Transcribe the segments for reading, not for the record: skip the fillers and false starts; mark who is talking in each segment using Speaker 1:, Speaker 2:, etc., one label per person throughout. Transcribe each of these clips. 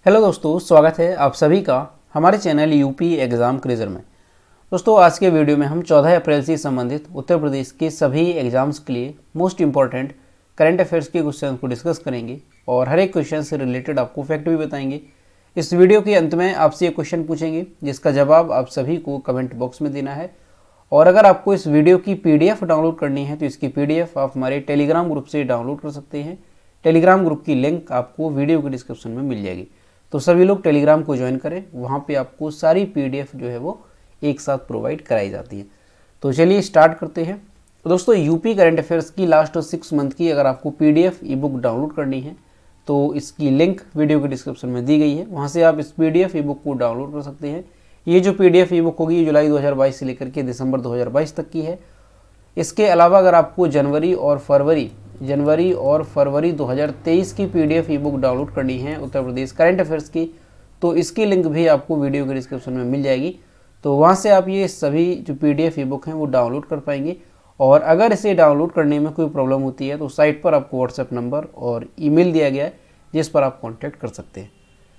Speaker 1: Hello दोस्तों, स्वागत है आप सभी का हमारे चैनल यूपी एग्ज़ाम क्रेजर में। दोस्तों, आज के वीडियो में हम 14 अप्रैल से संबंधित उत्तर प्रदेश के सभी एग्जाम्स के लिए मोस्ट इंपॉर्टेंट करंट अफेयर्स के क्वेश्चन को डिस्कस करेंगे और हर एक क्वेश्चन से रिलेटेड आपको फैक्ट भी बताएंगे। इस वीडियो के अंत में आपसे एक क्वेश्चन पूछेंगे जिसका जवाब आप सभी को कमेंट बॉक्स में देना है। और अगर आपको इस वीडियो की PDF डाउनलोड करनी है तो इसकी PDF आप हमारे टेलीग्राम ग्रुप से डाउनलोड कर सकते हैं। टेलीग्राम ग्रुप की लिंक आपको वीडियो के डिस्क्रिप्शन में मिल जाएगी, तो सभी लोग टेलीग्राम को ज्वाइन करें। वहाँ पे आपको सारी PDF जो है वो एक साथ प्रोवाइड कराई जाती है। तो चलिए स्टार्ट करते हैं। तो दोस्तों, यूपी करंट अफेयर्स की लास्ट 6 मंथ की अगर आपको PDF ई बुक डाउनलोड करनी है तो इसकी लिंक वीडियो के डिस्क्रिप्शन में दी गई है, वहाँ से आप इस PDF ई बुक को डाउनलोड कर सकते हैं। ये जो PDF ई बुक होगी ये जुलाई 2022 से लेकर के दिसंबर 2022 तक की है। इसके अलावा अगर आपको जनवरी और फरवरी 2023 की PDF ई बुक डाउनलोड करनी है उत्तर प्रदेश करंट अफेयर्स की, तो इसकी लिंक भी आपको वीडियो के डिस्क्रिप्शन में मिल जाएगी। तो वहाँ से आप ये सभी जो PDF ई बुक हैं वो डाउनलोड कर पाएंगे। और अगर इसे डाउनलोड करने में कोई प्रॉब्लम होती है तो साइट पर आपको व्हाट्सएप नंबर और ईमेल दिया गया है जिस पर आप कॉन्टैक्ट कर सकते हैं।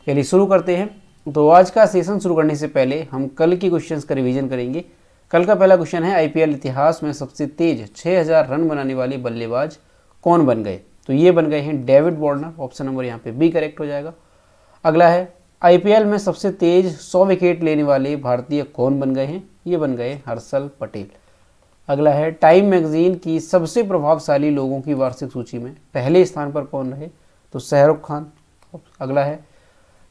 Speaker 1: चलिए शुरू करते हैं। तो आज का सेशन शुरू करने से पहले हम कल के क्वेश्चंस का रिवीजन करेंगे। कल का पहला क्वेश्चन है, IPL इतिहास में सबसे तेज 6000 रन बनाने वाले बल्लेबाज कौन बन गए? तो ये बन गए हैं डेविड वार्नर। ऑप्शन नंबर यहाँ पे बी करेक्ट हो जाएगा। अगला है, IPL में सबसे तेज 100 विकेट लेने वाले भारतीय कौन बन गए हैं? ये बन गए हर्षल पटेल। अगला है, टाइम मैगजीन की सबसे प्रभावशाली लोगों की वार्षिक सूची में पहले स्थान पर कौन रहे? तो शाहरुख खान। अगला है,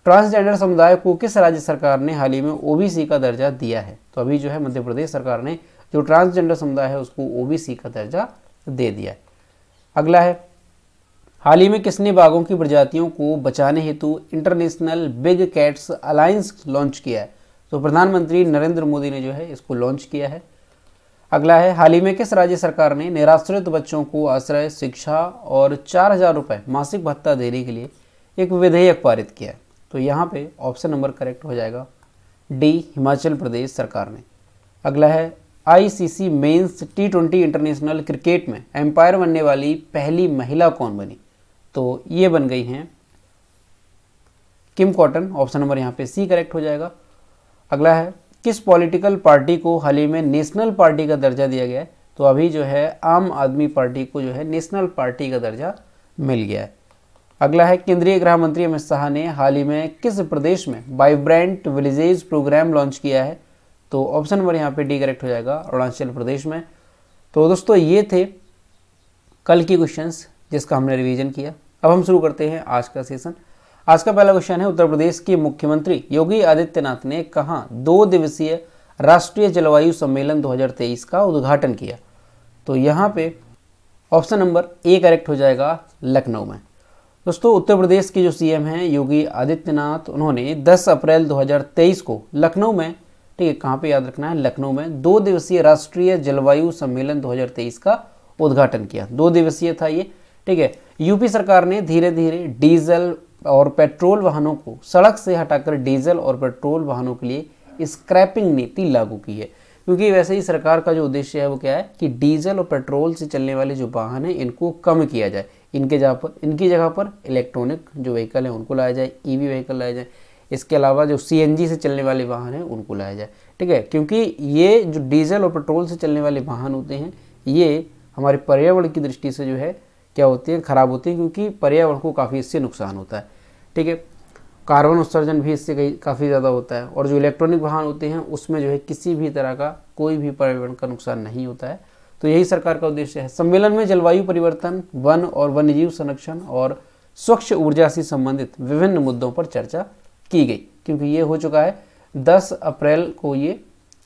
Speaker 1: ट्रांसजेंडर समुदाय को किस राज्य सरकार ने हाल ही में OBC का दर्जा दिया है? तो अभी जो है मध्य प्रदेश सरकार ने जो ट्रांसजेंडर समुदाय है उसको OBC का दर्जा दे दिया है। अगला है, हाल ही में किसने बाघों की प्रजातियों को बचाने हेतु international big cats alliance launch किया है? तो प्रधानमंत्री नरेंद्र मोदी ने जो है इसको लॉन्च किया है। अगला है, हाल ही में किस राज्य सरकार ने निराश्रित बच्चों को आश्रय, शिक्षा और 4000 रुपये मासिक भत्ता देने के लिए एक विधेयक पारित किया है? तो यहाँ पे ऑप्शन नंबर करेक्ट हो जाएगा डी, हिमाचल प्रदेश सरकार ने। अगला है, ICC men's T20 international cricket में एम्पायर बनने वाली पहली महिला कौन बनी? तो ये बन गई हैं किम कॉटन। ऑप्शन नंबर यहाँ पे सी करेक्ट हो जाएगा। अगला है, किस पॉलिटिकल पार्टी को हाल ही में नेशनल पार्टी का दर्जा दिया गया है? तो अभी जो है आम आदमी पार्टी को जो है नेशनल पार्टी का दर्जा मिल गया है। अगला है, केंद्रीय गृह मंत्री अमित शाह ने हाल ही में किस प्रदेश में वाइब्रेंट विलेजेस प्रोग्राम लॉन्च किया है? तो ऑप्शन नंबर यहाँ पे डी करेक्ट हो जाएगा, अरुणाचल प्रदेश में। तो दोस्तों, ये थे कल के क्वेश्चंस जिसका हमने रिवीजन किया। अब हम शुरू करते हैं आज का सेशन। आज का पहला क्वेश्चन है, उत्तर प्रदेश के मुख्यमंत्री योगी आदित्यनाथ ने कहाँ 2 दिवसीय राष्ट्रीय जलवायु सम्मेलन 2023 का उद्घाटन किया? तो यहाँ पे ऑप्शन नंबर ए करेक्ट हो जाएगा, लखनऊ में। दोस्तों, उत्तर प्रदेश के जो CM हैं योगी आदित्यनाथ, उन्होंने 10 अप्रैल 2023 को लखनऊ में, ठीक है, कहाँ पे याद रखना है, लखनऊ में 2 दिवसीय राष्ट्रीय जलवायु सम्मेलन 2023 का उद्घाटन किया। 2 दिवसीय था ये, ठीक है। यूपी सरकार ने धीरे धीरे डीजल और पेट्रोल वाहनों को सड़क से हटाकर डीजल और पेट्रोल वाहनों के लिए स्क्रैपिंग नीति लागू की है, क्योंकि वैसे ही सरकार का जो उद्देश्य है वो क्या है कि डीजल और पेट्रोल से चलने वाले जो वाहन हैं इनको कम किया जाए। इनकी जगह पर इलेक्ट्रॉनिक जो व्हीकल हैं उनको लाया जाए, EV व्हीकल लाया जाए। इसके अलावा जो CNG से चलने वाले वाहन हैं उनको लाया जाए, ठीक है, क्योंकि ये जो डीजल और पेट्रोल से चलने वाले वाहन होते हैं ये हमारे पर्यावरण की दृष्टि से जो है क्या होती हैं, खराब होती हैं, क्योंकि पर्यावरण को काफ़ी इससे नुकसान होता है, ठीक है। कार्बन उत्सर्जन भी इससे काफ़ी ज़्यादा होता है। और जो इलेक्ट्रॉनिक वाहन होते हैं उसमें जो है किसी भी तरह का कोई भी पर्यावरण का नुकसान नहीं होता है। तो यही सरकार का उद्देश्य है। सम्मेलन में जलवायु परिवर्तन, वन और वन्यजीव संरक्षण और स्वच्छ ऊर्जा से संबंधित विभिन्न मुद्दों पर चर्चा की गई, क्योंकि ये हो चुका है 10 अप्रैल को ये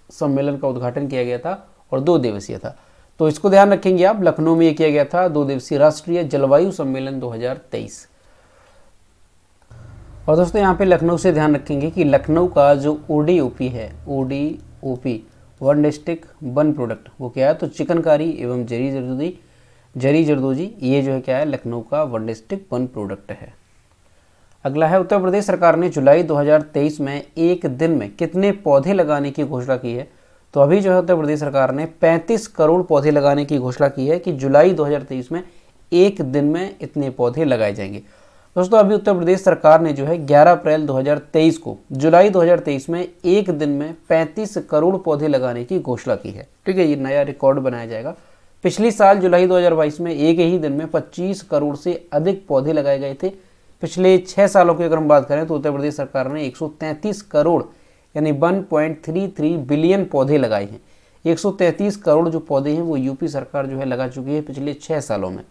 Speaker 1: सम्मेलन का उद्घाटन किया गया था और 2 दिवसीय था। तो इसको ध्यान रखेंगे आप, लखनऊ में ये किया गया था 2 दिवसीय राष्ट्रीय जलवायु सम्मेलन 2023। और दोस्तों, यहाँ पे लखनऊ से ध्यान रखेंगे कि लखनऊ का जो ODOP है, ODOP one district one product, वो क्या है, तो चिकनकारी एवं जरी जरदोजी, ये जो है क्या है, लखनऊ का वन डिस्ट्रिक्ट वन प्रोडक्ट है। अगला है, उत्तर प्रदेश सरकार ने जुलाई 2023 में एक दिन में कितने पौधे लगाने की घोषणा की है? तो अभी जो है उत्तर प्रदेश सरकार ने 35 करोड़ पौधे लगाने की घोषणा की है कि जुलाई 2023 में एक दिन में इतने पौधे लगाए जाएंगे। दोस्तों अभी उत्तर प्रदेश सरकार ने जो है 11 अप्रैल 2023 को, जुलाई 2023 में एक दिन में 35 करोड़ पौधे लगाने की घोषणा की है। ठीक है, ये नया रिकॉर्ड बनाया जाएगा। पिछली साल जुलाई 2022 में एक ही दिन में 25 करोड़ से अधिक पौधे लगाए गए थे। पिछले 6 सालों की अगर हम बात करें तो उत्तर प्रदेश सरकार ने 133 करोड़ यानी 1.33 बिलियन पौधे लगाए हैं। 133 करोड़ जो पौधे हैं वो यूपी सरकार जो है लगा चुकी है पिछले 6 सालों में।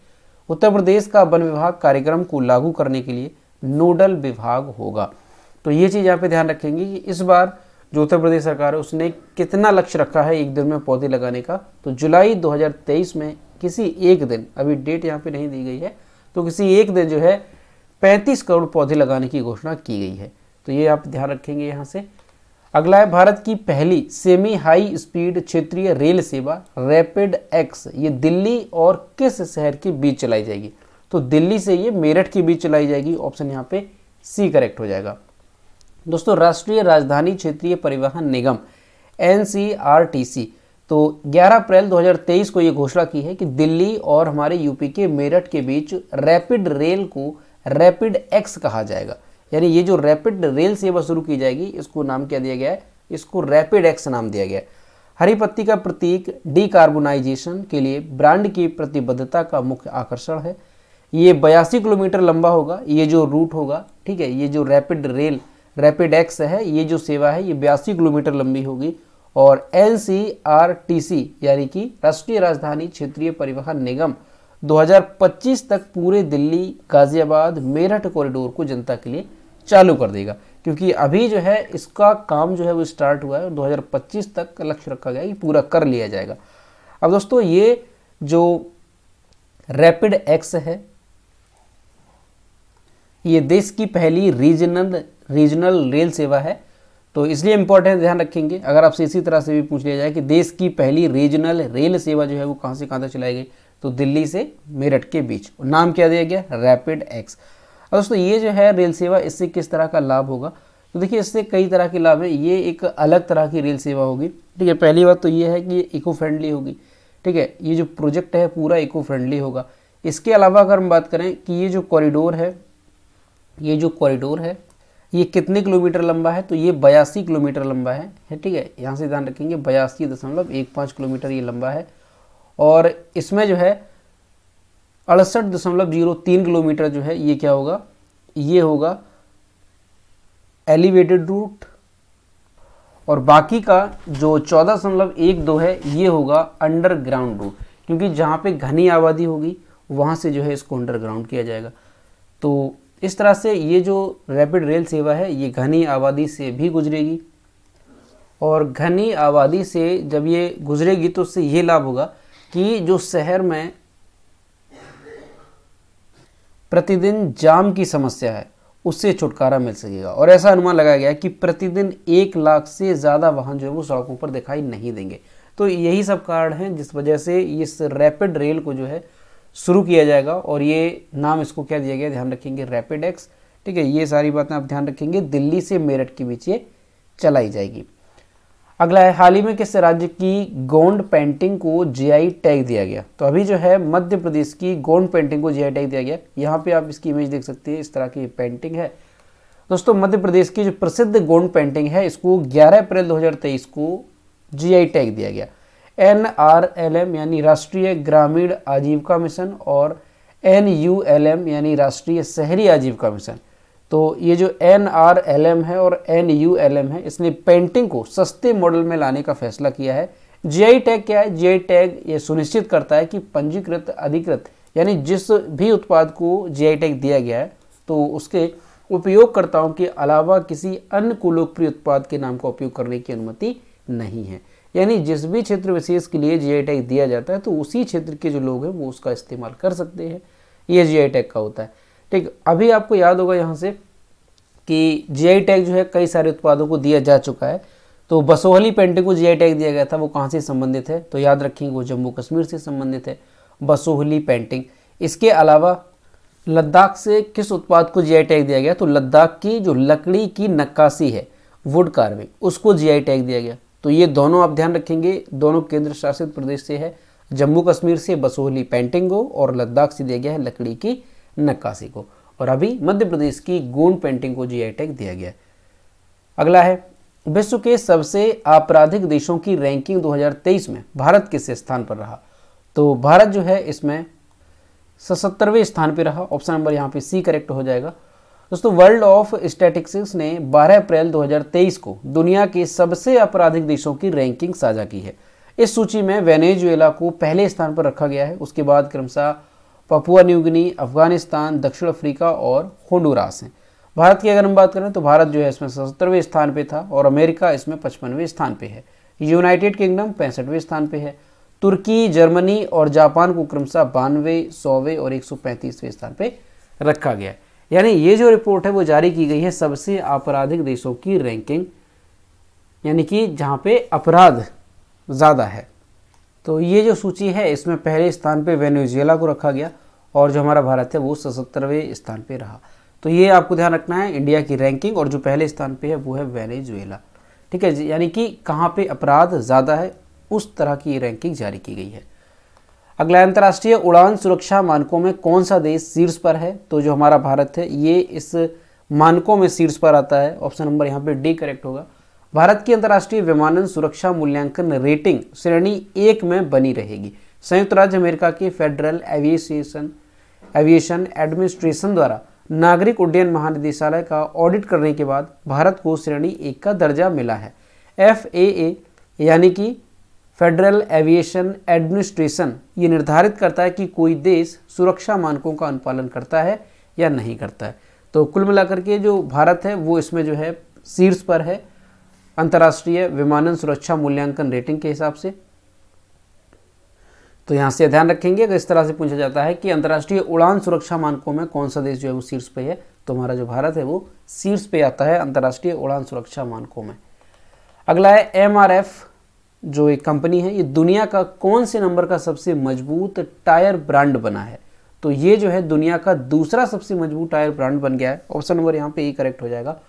Speaker 1: उत्तर प्रदेश का वन विभाग कार्यक्रम को लागू करने के लिए नोडल विभाग होगा। तो ये चीज़ यहाँ पे ध्यान रखेंगे कि इस बार जो उत्तर प्रदेश सरकार है उसने कितना लक्ष्य रखा है एक दिन में पौधे लगाने का। तो जुलाई 2023 में किसी एक दिन, अभी डेट यहाँ पे नहीं दी गई है, तो किसी एक दिन जो है 35 करोड़ पौधे लगाने की घोषणा की गई है। तो ये आप ध्यान रखेंगे यहाँ से। अगला है भारत की पहली सेमी हाई स्पीड क्षेत्रीय रेल सेवा रैपिड एक्स, ये दिल्ली और किस शहर के बीच चलाई जाएगी? तो दिल्ली से ये मेरठ के बीच चलाई जाएगी। ऑप्शन यहाँ पे सी करेक्ट हो जाएगा। दोस्तों राष्ट्रीय राजधानी क्षेत्रीय परिवहन निगम NCRTC तो 11 अप्रैल 2023 को ये घोषणा की है कि दिल्ली और हमारे यूपी के मेरठ के बीच रैपिड रेल को रैपिड एक्स कहा जाएगा। यानी ये जो रैपिड रेल सेवा शुरू की जाएगी इसको नाम क्या दिया गया है? इसको रैपिड एक्स नाम दिया गया है। हरी पत्ती का प्रतीक डीकार्बोनाइजेशन के लिए ब्रांड की प्रतिबद्धता का मुख्य आकर्षण है। ये 82 किलोमीटर लंबा होगा ये जो रूट होगा। ठीक है, ये जो रैपिड रेल रैपिड एक्स है, ये जो सेवा है ये 82 किलोमीटर लंबी होगी। और NCRTC यानी कि राष्ट्रीय राजधानी क्षेत्रीय परिवहन निगम 2025 तक पूरे दिल्ली गाजियाबाद मेरठ कॉरिडोर को जनता के लिए चालू कर देगा, क्योंकि अभी जो है इसका काम जो है वो स्टार्ट हुआ है और 2025 तक का लक्ष्य रखा गया है कि पूरा कर लिया जाएगा। अब दोस्तों ये जो रैपिड एक्स है ये देश की पहली रीजनल रेल सेवा है। तो इसलिए इंपॉर्टेंट ध्यान रखेंगे, अगर आपसे इसी तरह से भी पूछ लिया जाए कि देश की पहली रीजनल रेल सेवा जो है वो कहाँ से कहाँ तक चलाई गई, तो दिल्ली से मेरठ के बीच। नाम क्या दिया गया? Rapid x. और दोस्तों ये जो है रेल सेवा, इससे किस तरह का लाभ होगा? तो देखिए इससे कई तरह के लाभ है। ये एक अलग तरह की रेल सेवा होगी। ठीक है, पहली बात तो ये है कि ये इको फ्रेंडली होगी। ठीक है, ये जो प्रोजेक्ट है पूरा इको फ्रेंडली होगा। इसके अलावा अगर हम बात करें कि ये जो कॉरिडोर है ये कितने किलोमीटर लंबा है, तो ये 82 किलोमीटर लंबा है। ठीक है, यहाँ से ध्यान रखेंगे 82.15 किलोमीटर ये लंबा है। और इसमें जो है 68.03 किलोमीटर जो है ये क्या होगा? ये होगा एलिवेटेड रूट, और बाकी का जो 14.12 है ये होगा अंडरग्राउंड रूट, क्योंकि जहाँ पे घनी आबादी होगी वहाँ से जो है इसको अंडरग्राउंड किया जाएगा। तो इस तरह से ये जो रैपिड रेल सेवा है ये घनी आबादी से भी गुजरेगी, और घनी आबादी से जब ये गुजरेगी तो उससे ये लाभ होगा कि जो शहर में प्रतिदिन जाम की समस्या है उससे छुटकारा मिल सकेगा। और ऐसा अनुमान लगाया गया है कि प्रतिदिन 1 लाख से ज़्यादा वाहन जो है वो सड़कों पर दिखाई नहीं देंगे। तो यही सब कारण हैं जिस वजह से इस रैपिड रेल को जो है शुरू किया जाएगा, और ये नाम इसको क्या दिया गया ध्यान रखेंगे? Rapid x. ठीक है, ये सारी बातें आप ध्यान रखेंगे। दिल्ली से मेरठ के बीच ये चलाई जाएगी। अगला है, हाल ही में किस राज्य की गोंड पेंटिंग को GI टैग दिया गया? तो अभी जो है मध्य प्रदेश की गोंड पेंटिंग को GI टैग दिया गया। यहाँ पे आप इसकी इमेज देख सकते हैं, इस तरह की पेंटिंग है। दोस्तों मध्य प्रदेश की जो प्रसिद्ध गोंड पेंटिंग है इसको 11 अप्रैल 2023 को GI टैग दिया गया। NRLM यानी राष्ट्रीय ग्रामीण आजीविका मिशन और NULM यानी राष्ट्रीय शहरी आजीविका मिशन। तो ये जो NRLM है और NULM है इसने पेंटिंग को सस्ते मॉडल में लाने का फैसला किया है। GI टैग क्या है? GI टैग ये सुनिश्चित करता है कि पंजीकृत अधिकृत यानी जिस भी उत्पाद को GI टैग दिया गया है तो उसके उपयोगकर्ताओं के अलावा किसी अन्य को लोकप्रिय उत्पाद के नाम का उपयोग करने की अनुमति नहीं है। यानी जिस भी क्षेत्र विशेष के लिए GI टैग दिया जाता है तो उसी क्षेत्र के जो लोग हैं वो उसका इस्तेमाल कर सकते हैं। ये GI टैग का होता है। ठीक, अभी आपको याद होगा यहाँ से कि GI टैग जो है कई सारे उत्पादों को दिया जा चुका है। तो बसोहली पेंटिंग को GI टैग दिया गया था, वो कहाँ से संबंधित है? तो याद रखेंगे वो जम्मू कश्मीर से संबंधित है बसोहली पेंटिंग। इसके अलावा लद्दाख से किस उत्पाद को GI टैग दिया गया? तो लद्दाख की जो लकड़ी की नक्काशी है वुड कार्विंग उसको GI टैग दिया गया। तो ये दोनों आप ध्यान रखेंगे, दोनों केंद्र शासित प्रदेश से है। जम्मू कश्मीर से बसोहली पेंटिंग को और लद्दाख से दिया गया है लकड़ी की नक्काशी को। और अभी मध्य प्रदेश की गोंड पेंटिंग को जीआई टैग दिया गया है। अगला है विश्व के सबसे आपराधिक देशों की रैंकिंग 2023 में भारत किस स्थान पर रहा। तो भारत जो है इसमें 77वें स्थान पर रहा। ऑप्शन नंबर यहाँ पे सी करेक्ट हो जाएगा। दोस्तों वर्ल्ड ऑफ स्टैटिस्टिक्स ने 12 अप्रैल 2023 को दुनिया के सबसे आपराधिक देशों की रैंकिंग साझा की है। इस सूची में वेनेजुएला को पहले स्थान पर रखा गया है। उसके बाद क्रमशः पपुआ न्यू गिनी, अफगानिस्तान, दक्षिण अफ्रीका और होंडुरास हैं। भारत की अगर हम बात करें तो भारत जो है इसमें 77वें स्थान पे था और अमेरिका इसमें 55वें स्थान पे है। यूनाइटेड किंगडम 65वें स्थान पे है। तुर्की, जर्मनी और जापान को क्रमशः 92वें, 100वें और 135वें स्थान पे रखा गया है। यानी ये जो रिपोर्ट है वो जारी की गई है सबसे आपराधिक देशों की रैंकिंग, यानी कि जहाँ पे अपराध ज़्यादा है। तो ये जो सूची है इसमें पहले स्थान पे वेनेजुएला को रखा गया और जो हमारा भारत है वो 77वें स्थान पे रहा। तो ये आपको ध्यान रखना है इंडिया की रैंकिंग, और जो पहले स्थान पे है वो है वेनेजुएला। ठीक है, यानी कि कहाँ पे अपराध ज़्यादा है उस तरह की रैंकिंग जारी की गई है। अगला, अंतर्राष्ट्रीय उड़ान सुरक्षा मानकों में कौन सा देश शीर्ष पर है। तो जो हमारा भारत है ये इस मानकों में शीर्ष पर आता है। ऑप्शन नंबर यहाँ पे डी करेक्ट होगा। भारत की अंतर्राष्ट्रीय विमानन सुरक्षा मूल्यांकन रेटिंग श्रेणी 1 में बनी रहेगी। संयुक्त राज्य अमेरिका के फेडरल एविएशन एडमिनिस्ट्रेशन द्वारा नागरिक उड्डयन महानिदेशालय का ऑडिट करने के बाद भारत को श्रेणी 1 का दर्जा मिला है। FAA यानी कि फेडरल एविएशन एडमिनिस्ट्रेशन ये निर्धारित करता है कि कोई देश सुरक्षा मानकों का अनुपालन करता है या नहीं करता है। तो कुल मिलाकर के जो भारत है वो इसमें जो है शीर्ष पर है अंतर्राष्ट्रीय विमानन सुरक्षा मूल्यांकन रेटिंग के हिसाब से। तो यहाँ से ध्यान रखेंगे अगर इस तरह से पूछा जाता है कि अंतर्राष्ट्रीय उड़ान सुरक्षा मानकों में कौन सा देश जो है वो शीर्ष पे है, तो हमारा जो भारत है वो शीर्ष पे आता है अंतर्राष्ट्रीय उड़ान सुरक्षा मानकों में। अगला है MRF जो एक कंपनी है ये दुनिया का कौन से नंबर का सबसे मजबूत टायर ब्रांड बना है। तो ये जो है दुनिया का दूसरा सबसे मजबूत टायर ब्रांड बन गया है। ऑप्शन नंबर यहाँ पे ये करेक्ट हो जाएगा।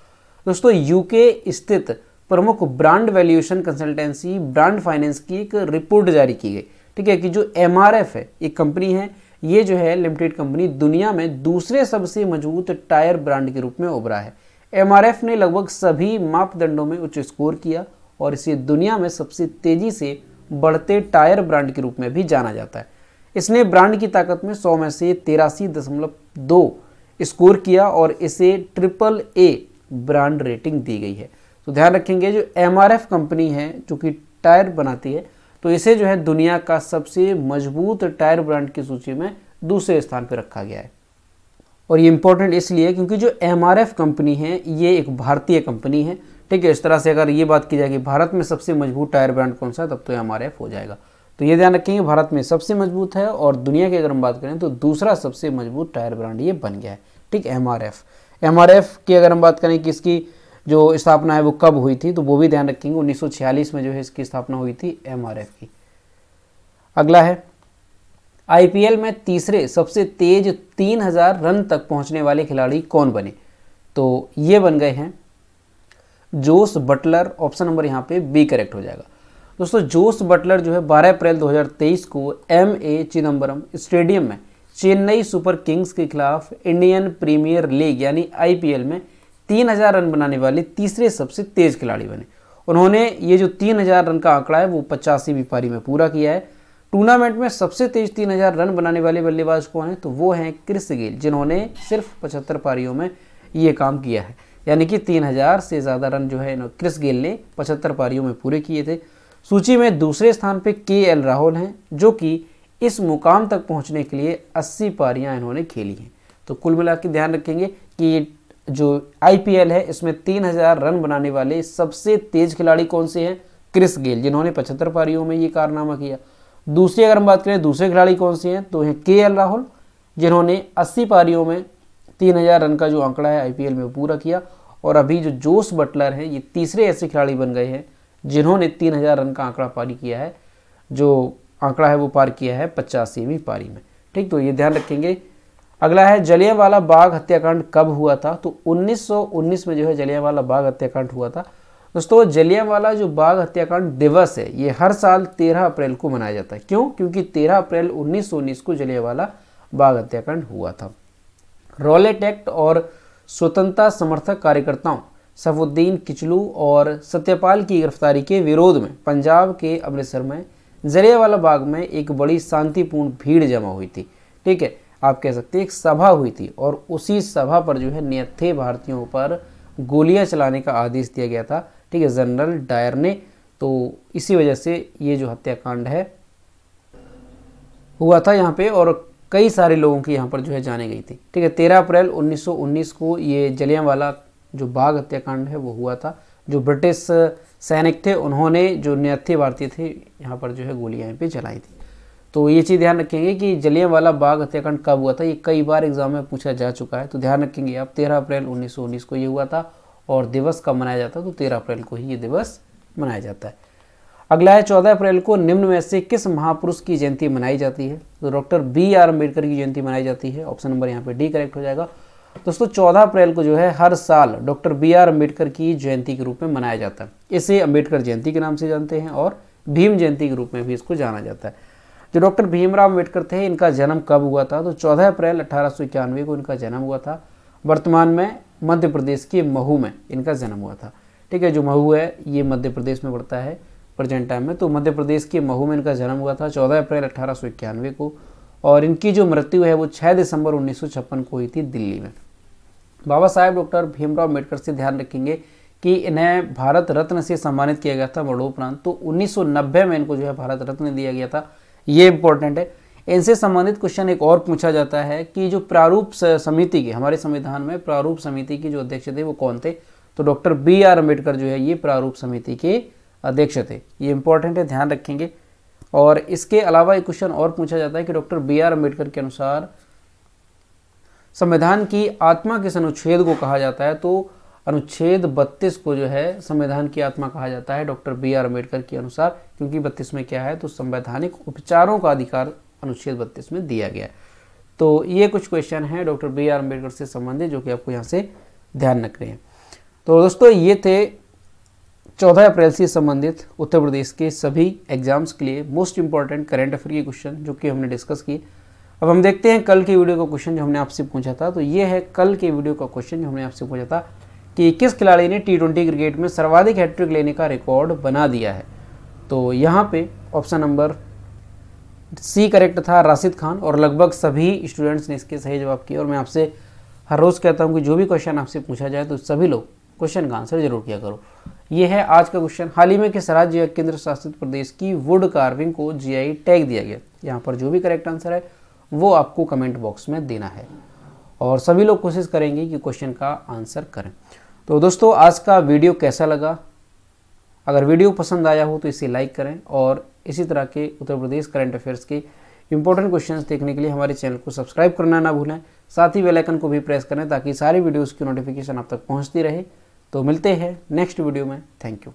Speaker 1: दोस्तों UK स्थित प्रमुख brand valuation consultancy brand finance की एक रिपोर्ट जारी की गई। ठीक है, कि जो MRF है एक कंपनी है, ये जो है लिमिटेड कंपनी दुनिया में दूसरे सबसे मजबूत टायर ब्रांड के रूप में उभरा है। MRF ने लगभग सभी मापदंडों में उच्च स्कोर किया और इसे दुनिया में सबसे तेजी से बढ़ते टायर ब्रांड के रूप में भी जाना जाता है। इसने ब्रांड की ताकत में 100 में से 83.2 स्कोर किया और इसे AAA ब्रांड रेटिंग दी गई है। तो ध्यान रखेंगे जो MRF कंपनी है जो कि टायर बनाती है, तो इसे जो है दुनिया का सबसे मजबूत टायर ब्रांड की सूची में दूसरे स्थान पर रखा गया है। और ये इंपॉर्टेंट इसलिए क्योंकि जो MRF कंपनी है ये एक भारतीय कंपनी है। ठीक है, इस तरह से अगर ये बात की जाएगी भारत में सबसे मजबूत टायर ब्रांड कौन सा है तब तो MRF हो जाएगा। तो ये ध्यान रखेंगे भारत में सबसे मजबूत है और दुनिया की अगर हम बात करें तो दूसरा सबसे मजबूत टायर ब्रांड ये बन गया है। ठीक, MRF की अगर हम बात करें कि इसकी जो स्थापना है वो कब हुई थी तो वो भी ध्यान रखेंगे 1946 में जो है इसकी स्थापना हुई थी MRF की। अगला है IPL में तीसरे सबसे तेज 3000 रन तक पहुंचने वाले खिलाड़ी कौन बने। तो ये बन गए हैं जोस बटलर। ऑप्शन नंबर यहाँ पे बी करेक्ट हो जाएगा। दोस्तों जोस बटलर जो है 12 अप्रैल 2023 को MA चिदम्बरम स्टेडियम में चेन्नई सुपर किंग्स के खिलाफ इंडियन प्रीमियर लीग यानी IPL में 3000 रन बनाने वाले तीसरे सबसे तेज खिलाड़ी बने। उन्होंने ये जो 3000 रन का आंकड़ा है वो 85वीं पारी में पूरा किया है। टूर्नामेंट में सबसे तेज 3000 रन बनाने वाले बल्लेबाज कौन है तो वो हैं क्रिस गेल, जिन्होंने सिर्फ 75 पारियों में ये काम किया है। यानी कि 3000 से ज़्यादा रन जो है क्रिस गेल ने 75 पारियों में पूरे किए थे। सूची में दूसरे स्थान पे KL राहुल हैं जो कि इस मुकाम तक पहुंचने के लिए 80 पारियां इन्होंने खेली हैं। तो कुल मिला के ध्यान रखेंगे कि जो IPL है इसमें 3000 रन बनाने वाले सबसे तेज खिलाड़ी कौन से हैं, क्रिस गेल जिन्होंने 75 पारियों में ये कारनामा किया। दूसरी अगर हम बात करें दूसरे खिलाड़ी कौन से हैं तो हैं KL राहुल जिन्होंने 80 पारियों में 3000 रन का जो आंकड़ा है IPL में पूरा किया। और अभी जो जोस बटलर हैं ये तीसरे ऐसे खिलाड़ी बन गए हैं जिन्होंने 3000 रन का आंकड़ा पारी किया है, जो आंकड़ा है वो पार किया है 85वीं पारी में। ठीक, तो ये ध्यान रखेंगे। अगला है जलियांवाला बाग हत्याकांड कब हुआ था तो 1919 में जो है जलियांवाला बाग हत्याकांड हुआ था। दोस्तों जलियांवाला जो बाग हत्याकांड दिवस है ये हर साल 13 अप्रैल को मनाया जाता है। क्यों? क्योंकि 13 अप्रैल 1919 को जलियांवाला बाग हत्याकांड हुआ था। रॉलेट एक्ट और स्वतंत्रता समर्थक कार्यकर्ताओं सफुद्दीन किचलू और सत्यपाल की गिरफ्तारी के विरोध में पंजाब के अमृतसर में जलियांवाला बाग में एक बड़ी शांतिपूर्ण भीड़ जमा हुई थी। ठीक है, आप कह सकते हैं एक सभा हुई थी और उसी सभा पर जो है निहत्थे भारतीयों पर गोलियां चलाने का आदेश दिया गया था। ठीक है, जनरल डायर ने। तो इसी वजह से ये जो हत्याकांड है हुआ था यहाँ पे और कई सारे लोगों की यहाँ पर जो है जाने गई थी। ठीक है, 13 अप्रैल 1919 को ये जलियांवाला जो बाग हत्याकांड है वो हुआ था। जो ब्रिटिश सैनिक थे उन्होंने जो निहत्थे भारतीय थे यहाँ पर जो है गोलियां यहाँ पे चलाई थी। तो ये चीज़ ध्यान रखेंगे कि जलियांवाला बाग हत्याकांड कब हुआ था, ये कई बार एग्जाम में पूछा जा चुका है। तो ध्यान रखेंगे आप 13 अप्रैल 1919 को ये हुआ था और दिवस कब मनाया जाता है, तो 13 अप्रैल को ही ये दिवस मनाया जाता है। अगला है 14 अप्रैल को निम्न में से किस महापुरुष की जयंती मनाई जाती है, तो डॉक्टर BR अम्बेडकर की जयंती मनाई जाती है। ऑप्शन नंबर यहाँ पे डी करेक्ट हो जाएगा। दोस्तों 14 अप्रैल को जो है हर साल डॉक्टर BR अम्बेडकर की जयंती के रूप में मनाया जाता है। इसे अम्बेडकर जयंती के नाम से जानते हैं और भीम जयंती के रूप में भी इसको जाना जाता है। जो डॉक्टर भीमराव अम्बेडकर थे इनका जन्म कब हुआ था, तो 14 अप्रैल 1891 को इनका जन्म हुआ था। वर्तमान में मध्य प्रदेश के महू में इनका जन्म हुआ था। ठीक है, जो महू है ये मध्य प्रदेश में पड़ता है प्रेजेंट टाइम में। तो मध्य प्रदेश के महू में इनका जन्म हुआ था 14 अप्रैल 1891 को और इनकी जो मृत्यु है वो 6 दिसंबर 1956 को हुई थी दिल्ली में। बाबा साहेब डॉक्टर भीमराव अम्बेडकर से ध्यान रखेंगे कि इन्हें भारत रत्न से सम्मानित किया गया था मरणोपरांत। तो 1990 में इनको जो है भारत रत्न दिया गया था, ये इंपॉर्टेंट है। इनसे संबंधित क्वेश्चन एक और पूछा जाता है कि जो प्रारूप समिति के हमारे संविधान में प्रारूप समिति के जो अध्यक्ष थे वो कौन थे, तो डॉक्टर BR अम्बेडकर जो है ये प्रारूप समिति के अध्यक्ष थे। ये इंपॉर्टेंट है, ध्यान रखेंगे। और इसके अलावा एक क्वेश्चन और पूछा जाता है कि डॉक्टर BR अम्बेडकर के अनुसार संविधान की आत्मा किस अनुच्छेद को कहा जाता है, तो अनुच्छेद 32 को जो है संविधान की आत्मा कहा जाता है डॉक्टर BR अम्बेडकर के अनुसार, क्योंकि 32 में क्या है, तो संवैधानिक उपचारों का अधिकार अनुच्छेद 32 में दिया गया है। तो ये कुछ क्वेश्चन हैं डॉक्टर BR अम्बेडकर से संबंधित जो कि आपको यहाँ से ध्यान रखने हैं। तो दोस्तों ये थे 14 अप्रैल से संबंधित उत्तर प्रदेश के सभी एग्जाम्स के लिए मोस्ट इंपॉर्टेंट करंट अफेयर के क्वेश्चन जो कि हमने डिस्कस किए। अब हम देखते हैं कल की वीडियो का क्वेश्चन जो हमने आपसे पूछा था। तो ये है कल के वीडियो का क्वेश्चन जो हमने आपसे पूछा था कि किस खिलाड़ी ने T20 क्रिकेट में सर्वाधिक हैट्रिक लेने का रिकॉर्ड बना दिया है। तो यहाँ पे ऑप्शन नंबर C करेक्ट था, राशिद खान। और लगभग सभी स्टूडेंट्स ने इसके सही जवाब किए। और मैं आपसे हर रोज़ कहता हूँ कि जो भी क्वेश्चन आपसे पूछा जाए तो सभी लोग क्वेश्चन का आंसर जरूर किया करो। ये है आज का क्वेश्चन। हाल ही में किस राज्य या केंद्र शासित प्रदेश की वुड कार्विंग को GI टैग दिया गया। यहाँ पर जो भी करेक्ट आंसर है वो आपको कमेंट बॉक्स में देना है और सभी लोग कोशिश करेंगे कि क्वेश्चन का आंसर करें। तो दोस्तों आज का वीडियो कैसा लगा, अगर वीडियो पसंद आया हो तो इसे लाइक करें और इसी तरह के उत्तर प्रदेश करंट अफेयर्स के इंपॉर्टेंट क्वेश्चंस देखने के लिए हमारे चैनल को सब्सक्राइब करना ना भूलें। साथ ही बेल आइकन को भी प्रेस करें ताकि सारी वीडियोज़ की नोटिफिकेशन आप तक पहुँचती रहे। तो मिलते हैं नेक्स्ट वीडियो में। Thank you.